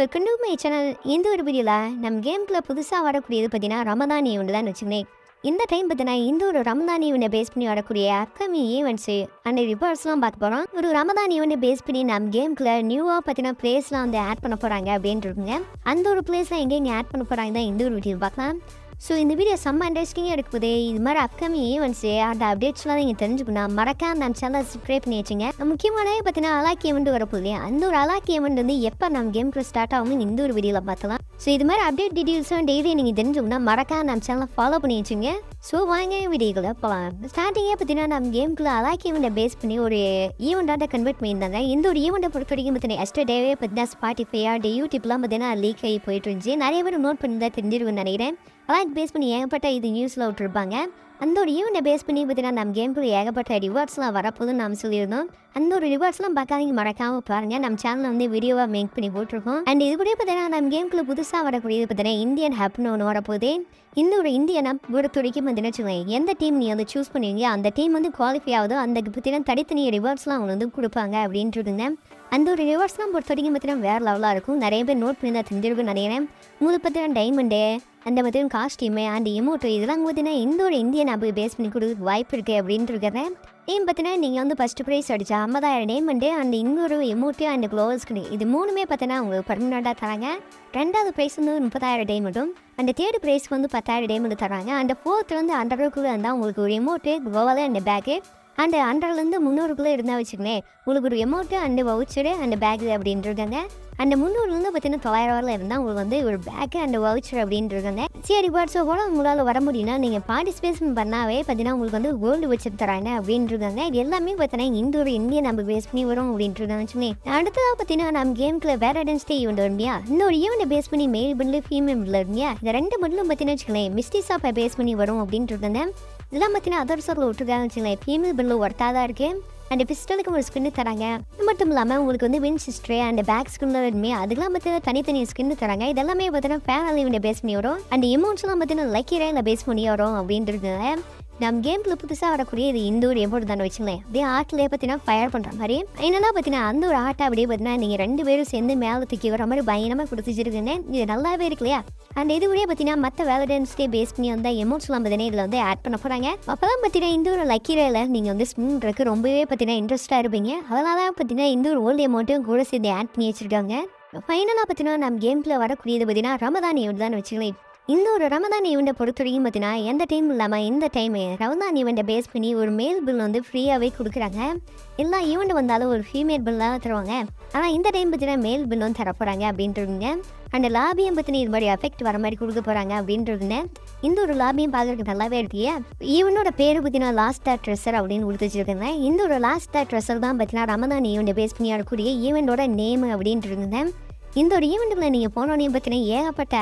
Welcome to my channel. இந்த ஒரு வீடியோவில் நம்ம கேமுக்குள்ள புதுசாக வரக்கூடியது பார்த்தீங்கன்னா ரமதான் ஈவெண்ட் தான் வச்சுக்கோங்க. இந்த டைம் பார்த்தீங்கன்னா இந்த ஒரு ரமதான் ஈவெண்ட்டை பேஸ் பண்ணி வரக்கூடிய அப்கமிங் ஈவெண்ட்ஸு அண்ட் ரிவர்ஸ்லாம் பார்க்க போகிறோம். ஒரு ரமதான் ஈவெண்ட்டை பேஸ் பண்ணி நம்ம கேமுக்குள்ள நியூவாக பார்த்தீங்கன்னா பிளேஸ்லாம் வந்து ஆட் பண்ண போகிறாங்க அப்படின்ட்டுருக்குங்க. அந்த ஒரு பிளேஸ்லாம் எங்கே ஆட் பண்ண போகிறாங்க தான் இந்த ஒரு வீடியோ பார்க்கலாம். ஸோ இந்த வீடியோ செம்ம இன்ட்ரெஸ்டிங்காக இருக்குது. இது மாதிரி அப்கமிங் ஈவெண்ட்ஸு அந்த அப்டேட்ஸ்லாம் நீங்கள் தெரிஞ்சுக்கணும். மறக்காம நம்ம சேனலை சப்ஸ்கிரைப் பண்ணி வச்சுங்க. முக்கியமானவே பார்த்தீங்கன்னா அலாக் ஈவெண்ட் வரப்போகுது இல்லையா, அந்த ஒரு அலாக் ஈவெண்ட் வந்து எப்போ நம்ம கேமுக்கு ஸ்டார்ட் ஆகும் இந்த ஒரு வீடியோவில் பார்த்தலாம். ஸோ இது மாதிரி அப்டேட் டீட்டெயில்ஸும் டெய்லி நீங்கள் தெரிஞ்சுக்கணும். மறக்காம நம்ம சேனலை ஃபாலோ பண்ணி வச்சுங்க. ஸோ வாங்க வீடியோக்குள்ள போகலாம். ஸ்டார்டிங்கே பார்த்தீங்கன்னா நம்ம கேமுக்குள்ள அலாக் ஈவெண்ட்டை பேஸ் பண்ணி ஒரு ஈவெண்ட்டாக கன்வெர்ட் பண்ணியிருந்தாங்க. இந்த ஒரு ஈவெண்ட்டை பொறுத்த வரைக்கும் பார்த்தீங்கன்னா எஸ்டர்டேவே பார்த்தீங்கன்னா ஸ்பாட்டிஃபை யூடியூப்லாம் பார்த்தீங்கன்னா லீக் ஆகி போயிட்டு இருந்துச்சு. நிறைய பேர் நோட் பண்ணி தான் தெரிஞ்சிருக்குன்னு நினைக்கிறேன். அலாக் பேஸ் பண்ணி ஏகப்பட்ட இது நியூஸில் விட்டுருப்பாங்க. அந்த ஒரு ஈவெண்ட்டை பேஸ் பண்ணி பார்த்தீங்கன்னா நம்ம கேமுக்குள்ள ஏகப்பட்ட ரிவார்ட்ஸ்லாம் வரப்போதுன்னு நம்ம சொல்லியிருந்தோம். அந்த ஒரு ரிவார்ட்ஸ்லாம் பார்க்காதீங்க, மறக்காமல் பாருங்கள். நம்ம சேனலில் வந்து வீடியோவாக மேக் பண்ணி போட்டிருக்கோம். அண்ட் இது கூட பார்த்தீங்கன்னா நம்ம கேமுக்குள்ள புதுசாக வரக்கூடியது பார்த்தீங்கன்னா இந்தியன் ஹப்னு ஒன்று வரப்போகுது. இந்த ஒரு இந்தியன் ஹப் பொறுத்த வரைக்கும் பார்த்தீங்கன்னா வச்சுக்கோங்க, எந்த டீம் நீ வந்து சூஸ் பண்ணுவீங்க அந்த டீம் வந்து குவாலிஃபை ஆகுதோ அந்த பார்த்தீங்கன்னா தனித்தனி ரிவார்ட்ஸ்லாம் அவங்க வந்து கொடுப்பாங்க அப்படின்ட்டுருங்க. அந்த ஒரு ரிவார்ட்ஸ்லாம் பொறுத்த வரைக்கும் பார்த்தீங்கன்னா வேறு லெவலாக இருக்கும். நிறைய பேர் நோட் பண்ணி தான் தெரிஞ்சிருக்குன்னு நினைக்கிறேன். உங்களுக்கு பார்த்தீங்கன்னா டைமண்டு அந்த பார்த்தீங்கன்னா காஸ்டியூமு அண்ட் எமோட்டோ இதெல்லாம் பார்த்தீங்கன்னா இந்த ஒரு இந்தியன் ஆப் பேஸ் பண்ணி கொடுக்க வாய்ப்பு இருக்குது அப்படின்ட்டு இருக்கிறேன். ஏன் பார்த்தீங்கன்னா நீங்கள் வந்து ஃபஸ்ட்டு ப்ரைஸ் அடித்தா 50,000 டைமண்டு அண்ட் இன்னொரு எமோட்டியோ அண்ட் க்ளோவர்ஸ்க்கு இது மூணுமே பார்த்தீங்கன்னா உங்களுக்கு பர்மனெண்ட்டாக தராங்க. ரெண்டாவது ப்ரைஸ் வந்து 30,000 டைமண்டும் அந்த தேர்டு ப்ரைஸ்க்கு வந்து 10,000 டைமண்டு தராங்க. அந்த ஃபோர்த்து வந்து 100 இருந்தால் உங்களுக்கு ஒரு எமோட்டு க்ளோவல் அண்ட் பேக்கு அண்ட் 100லேருந்து 300 இருந்தால் வச்சுக்கோங்களேன் உங்களுக்கு ஒரு amount and voucher and back அப்படின்ட்டுருக்காங்க. அந்த 300லேருந்து பார்த்தீங்கன்னா 900 இருந்தால் உங்களுக்கு வந்து ஒரு பேக்கு அண்ட் வவுச்சர் அப்படின்ட்டுருக்காங்க. சரி வாட்ஸோ கூட உங்களால் வர முடியும்னா நீங்கள் பார்ட்டிசிபேஷன் பண்ணாவே பார்த்தீங்கன்னா உங்களுக்கு வந்து கோல்டு வச்சு தராங்க அப்படின்ட்டுருக்காங்க. இது எல்லாமே பார்த்தீங்கன்னா இந்த ஒரு இந்தியன் நம்ம பேஸ் பண்ணி வரும் அப்படின்ட்டுருக்காங்க வச்சுக்கோங்க. அடுத்ததாக பார்த்தீங்கன்னா நம்ம கேமுக்குள்ள வேறு டென்ஸ்டே ஈவெண்ட் வரும் இல்லையா, இந்த ஒரு ஈவெண்ட்டை பேஸ் பண்ணி மேல் பண்டில் ஃபீமேல் பண்டில் இருந்தியா இந்த ரெண்டு பண்டிலும் பார்த்தீங்கன்னா வச்சுக்கோங்களேன் மிஸ்டி ஷாப்பை பேஸ் பண்ணி வரும் அப்படின்ட்டுருக்காங்க. இதெல்லாம் பார்த்தீங்கன்னா அதர் சாரில் விட்டுருக்காங்க வச்சுங்களேன். ஃபீமேல் பண்டில் ஒர்த்தாக தான் இருக்குது. அண்ட் பிஸ்டலுக்கு ஒரு ஸ்கின்னு தராங்க. இது மட்டும் இல்லாமல் உங்களுக்கு வந்து வின் சிஸ்ட்ரே அண்ட் பேக் ஸ்கின்ல வருமே அதுக்கெல்லாம் பார்த்தீங்கன்னா தனித்தனி ஸ்கின்னு தராங்க. இதெல்லாமே பார்த்தீங்கன்னா ஃபேனல் ஈவெண்ட்டை பேஸ் பண்ணி வரும். அண்ட் எமௌண்ட்ஸ்லாம் பார்த்தீங்கன்னா லக்கி ரேல பேஸ் பண்ணி வரும் அப்படின்றது. நம்ம கேமுக்குள்ள புதுசாக வரக்கூடிய இது இந்த ஒரு எமௌண்ட் தானே வச்சுங்களேன். அப்படியே ஆட்டிலே பார்த்தீங்கன்னா ஃபயர் பண்ணுற மாதிரி என்னென்னா பார்த்தீங்கன்னா அந்த ஒரு ஆட்டை அப்படியே பார்த்தீங்கன்னா நீங்கள் 2 பேரும் சேர்ந்து மேலே தூக்கி வர மாதிரி பயங்கரமாக கொடுத்துச்சிருக்குங்க. இது நல்லாவே இருக்கு இல்லையா. அண்ட் இது கூட பார்த்தீங்கன்னா மற்ற வேலடன்ஸ் டே பேஸ் பண்ணி வந்தால் எமௌண்ட்ஸ்லாம் பார்த்தீங்கன்னா இதில் வந்து ஆட் பண்ண போகிறாங்க. அப்போ தான் பார்த்தீங்கன்னா இந்த ஒரு லக்கி ரேல நீங்கள் வந்து ஸ்பின் பண்ணுறதுக்கு ரொம்பவே பார்த்தீங்கன்னா இன்ட்ரெஸ்ட்டாக இருப்பீங்க. அதனால தான் பார்த்தீங்கன்னா இந்த ஒரு ஓல்டு அமௌண்ட்டும் கூட சேர்ந்து ஆட் பண்ணி வச்சுருக்காங்க. ஃபைனலாக பார்த்தீங்கன்னா நம்ம கேமுக்குள்ள வரக்கூடியது பார்த்தீங்கன்னா ரமதான் ஈவெண்ட் தான் வச்சுக்கலாம். இந்த ஒரு ரமதான் ஈவெண்ட்டை பொறுத்த வரைக்கும் பார்த்தீங்கன்னா எந்த டைம் இல்லாமல் இந்த டைமு ரமதான் ஈவெண்ட்டை பேஸ் பண்ணி ஒரு மேல் பில் வந்து ஃப்ரீயாகவே கொடுக்குறாங்க. எல்லா ஈவெண்ட் வந்தாலும் ஒரு ஃபீமேல் பில்லாக தருவாங்க. ஆனால் இந்த டைம் பார்த்தீங்கன்னா மேல் பில் வந்து தர போகிறாங்க அப்படின்ட்டுருங்க. அந்த லாபியும் பார்த்தீங்கன்னா இது மாதிரி எஃபெக்ட் வர மாதிரி கொடுக்க போகிறாங்க அப்படின்ட்டுருங்க. இந்த ஒரு லாபியும் பார்க்குறதுக்கு நல்லாவே இருக்கியா. ஈவெண்டோட பேர் பார்த்தீங்கன்னா லாஸ்ட் ட்ரெஸர் அப்படின்னு கொடுத்து வச்சுருக்கேங்க. இந்த ஒரு லாஸ்ட் ட்ரெஸர் தான் பார்த்தீங்கன்னா ரமதான் ஈவெண்ட்டை பேஸ் பண்ணி வரக்கூடிய ஈவெண்டோட நேம் அப்படின்ட்டுருங்க. இந்த ஒரு ஈவெண்ட்டுக்குள்ள நீங்கள் போனோன்னே பார்த்தீங்கன்னா ஏகப்பட்ட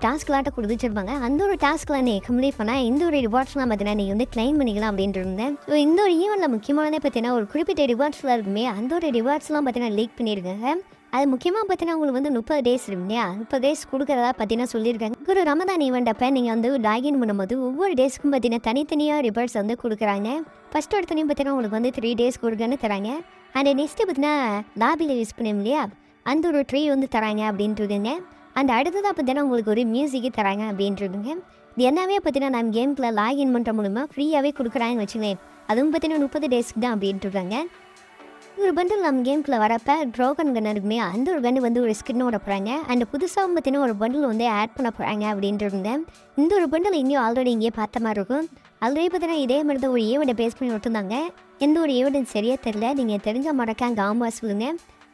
டாஸ்க்லாட்ட கொடுத்துருப்பாங்க. அந்த ஒரு டாஸ்க்லாம் நீங்கள் கம்ப்ளீட் பண்ணால் இந்த ஒரு ரிவார்ட்ஸ்லாம் பார்த்தீங்கன்னா நீங்கள் வந்து கிளைம் பண்ணிக்கலாம் அப்படின்ட்டு இருந்தேன். ஸோ இந்த ஒரு ஈவெண்ட்டில் முக்கியமானதே பார்த்தீங்கன்னா ஒரு குறிப்பிட்ட ரிவார்ட்ஸ்லாம் இருக்குமே அந்த ஒரு ரிவார்ட்ஸ்லாம் பார்த்தீங்கன்னா லீக் பண்ணியிருக்காங்க. அது முக்கியமாக பார்த்தீங்கன்னா உங்களுக்கு வந்து 30 டேஸ் இருக்கு இல்லையா, 30 டேஸ் கொடுக்குறதா பார்த்தீங்கன்னா சொல்லியிருக்காங்க. ஒரு ரமதான் ஈவெண்ட் அப்போ நீங்கள் வந்து லாகின் பண்ணும்போது ஒவ்வொரு டேஸ்க்கும் பார்த்தீங்கன்னா தனித்தனியாக ரிவார்ட்ஸ் வந்து கொடுக்குறாங்க. ஃபஸ்ட் ஒருத்தனையும் பார்த்தீங்கன்னா உங்களுக்கு வந்து 3 டேஸ் கொடுக்குன்னு தராங்க. அண்ட் நெக்ஸ்ட்டு பார்த்தீங்கன்னா லாபியில் யூஸ் பண்ணுவோம் இல்லையா அந்த ஒரு ட்ரீ வந்து தராங்க அப்படின்ட்டுருங்க. அந்த அடுத்ததாக பார்த்தீங்கன்னா உங்களுக்கு ஒரு மியூசிக்கு தராங்க அப்படின்ட்டுருங்க. இது எல்லாமே பார்த்தீங்கன்னா நம்ம கேமுக்குள்ள லாகின் பண்ணுற மூலமாக ஃப்ரீயாகவே கொடுக்குறாங்கன்னு வச்சுக்கோங்க. அதுவும் பார்த்தீங்கன்னா 30 டேஸ்க்கு தான் அப்படின்ட்டுருக்காங்க. ஒரு பண்டில் நம்ம கேமுக்குள்ள வரப்போ ட்ரோகன் கன் இருக்குமே அந்த ஒரு கன்று வந்து ஒரு ஸ்கின்னு விட போகிறாங்க. அண்ட் புதுசாக பார்த்தீங்கன்னா ஒரு பண்டில் வந்து ஆட் பண்ண போகிறாங்க அப்படின்ட்டுருங்க. இந்த ஒரு பண்டில் இங்கேயும் ஆல்ரெடி இங்கேயே பார்த்த மாதிரி இருக்கும். ஆல்ரெடி பார்த்தீங்கன்னா இதே மாதிரி தான் ஒரு ஈவெண்ட்டை பேஸ் பண்ணி விட்டுருந்தாங்க. எந்த ஒரு ஈவெண்ட் சரியாக தெரியல, நீங்கள் தெரிஞ்ச மறக்காங்க காம்பா சொல்லுங்க.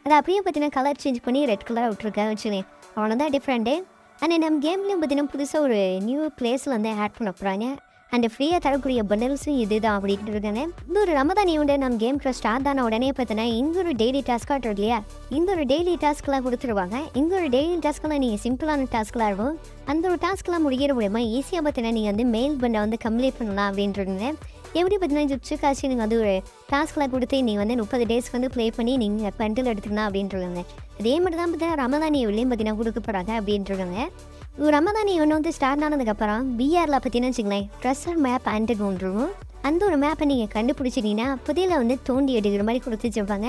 அது அப்படியே பார்த்தீங்கன்னா கலர் சேஞ்ச் பண்ணி ரெட் கலராக விட்டுருக்கேன் வச்சுக்கேன். அவ்வளோதான் டிஃப்ரெண்ட்டு. அண்ட் நம்ம கேம்லேயும் பார்த்தீங்கன்னா புதுசாக ஒரு நியூ பிளேஸில் வந்து ஆட் பண்ண போகிறாங்க. அண்ட் ஃப்ரீயாக தரக்கூடிய பண்டல்ஸும் இது தான் அப்படின்ட்டு இருக்காங்க. இந்த ஒரு ரமதான் ஈவெண்ட்டை நம்ம கேமுக்கு ஸ்டார்ட் ஆன உடனே பார்த்தீங்கன்னா இந்த ஒரு டெய்லி டாஸ்க்காக இருக்கும் இல்லையா, இந்த ஒரு டெய்லி டாஸ்க்கெலாம் கொடுத்துருவாங்க. இந்த ஒரு டெய்லி டாஸ்க்கெலாம் நீங்கள் சிம்பிளான டாஸ்க்கெலாம் இருக்கும். அந்த ஒரு டாஸ்க்கெலாம் முடிக்கிற மூலயமா ஈஸியாக பார்த்தீங்கன்னா நீங்கள் வந்து மெயில் பண்ண வந்து கம்ப்ளீட் பண்ணலாம் அப்படின்ட்டு எப்படி பார்த்தீங்கன்னா ஜிப்ஸு காசு நீங்கள் வந்து ஒரு டாஸ்க்கெலாம் கொடுத்து நீங்கள் வந்து 30 டேஸ்க்கு வந்து ப்ளே பண்ணி நீங்கள் பண்டில் எடுத்துக்கலாம் அப்படின்ட்டுருக்காங்க. அதே மாதிரி தான் பார்த்தீங்கன்னா ரமதான் ஈவெண்ட்லேயும் பார்த்தீங்கன்னா கொடுக்க போகிறாங்க அப்படின்ட்டுருக்காங்க. ரமதான் ஈவெண்ட் வந்து ஸ்டார்ட் ஆனதுக்கப்புறம் பிஆரில் பார்த்தீங்கன்னா வச்சுங்களேன் ட்ரெஸ்ஸர் மேப் ஆண்டட் ஒன்றும் அந்த ஒரு மேப்பை நீங்கள் கண்டுபிடிச்சிட்டிங்கன்னா புதையில வந்து தோண்டி எடுக்கிற மாதிரி கொடுத்து வச்சுருப்பாங்க.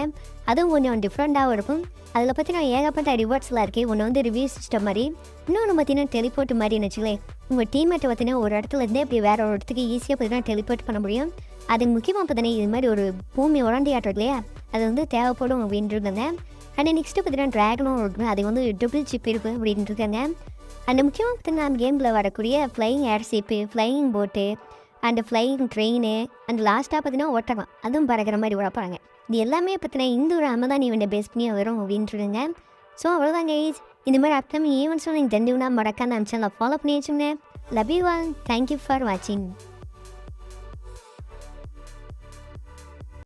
அதுவும் கொஞ்சம் டிஃப்ரெண்ட்டாகவும் இருக்கும். அதில் பார்த்தீங்கன்னா ஏகப்பட்ட ரிவார்ட்ஸ்லாம் இருக்குது. ஒன்று வந்து ரிவ்யூ சிஸ்டம் மாதிரி, இன்னொன்று பார்த்தீங்கன்னா டெலிபோர்ட் மாதிரின்னு வச்சுக்கலேன். உங்கள் டீம்மேட்டை பார்த்தீங்கன்னா ஒரு இடத்துல இருந்தே இப்படி வேற ஒரு இடத்துக்கு ஈஸியாக பார்த்தீங்கன்னா டெலிபோர்ட் பண்ண முடியும். அது முக்கியமாக பார்த்தீங்கன்னா இது மாதிரி ஒரு பூமி உரண்டி ஆட்டம் இல்லையா, அது வந்து தேவைப்படும் அப்படின்ட்டு இருக்காங்க. அண்ட் நெக்ஸ்ட்டு பார்த்தீங்கன்னா ட்ராகனும் இருக்குது, அது வந்து டபுள் சிப் இருக்குது அப்படின்ட்டு இருக்காங்க. அண்ட் முக்கியமாக பார்த்தீங்கன்னா அந்த கேமில் வரக்கூடிய ஃப்ளையிங் ஏர்ஷிப்பு, ஃப்ளையிங் போட்டு அண்ட் ஃப்ளையிங் ட்ரெயின் அண்ட் லாஸ்ட்டாக பார்த்தீங்கன்னா ஒட்டகம், அதுவும் பறக்கிற மாதிரி உழப்பாங்க. இது எல்லாமே பார்த்தீங்கன்னா இந்த ஒரு ரமதான் ஈவெண்ட்டை பேஸ் பண்ணி வரும் அப்படின்ட்டுருங்க. ஸோ அவ்வளோதான் கைஸ். இந்த மாதிரி அப்கமிங் ஈவெண்ட்ஸும் நீங்கள் தெரிஞ்சுக்கணும்னா மறக்காம நம்ம சேனலை ஃபாலோ பண்ணி வச்சுங்க. Love you all. Thank you for வாட்சிங்.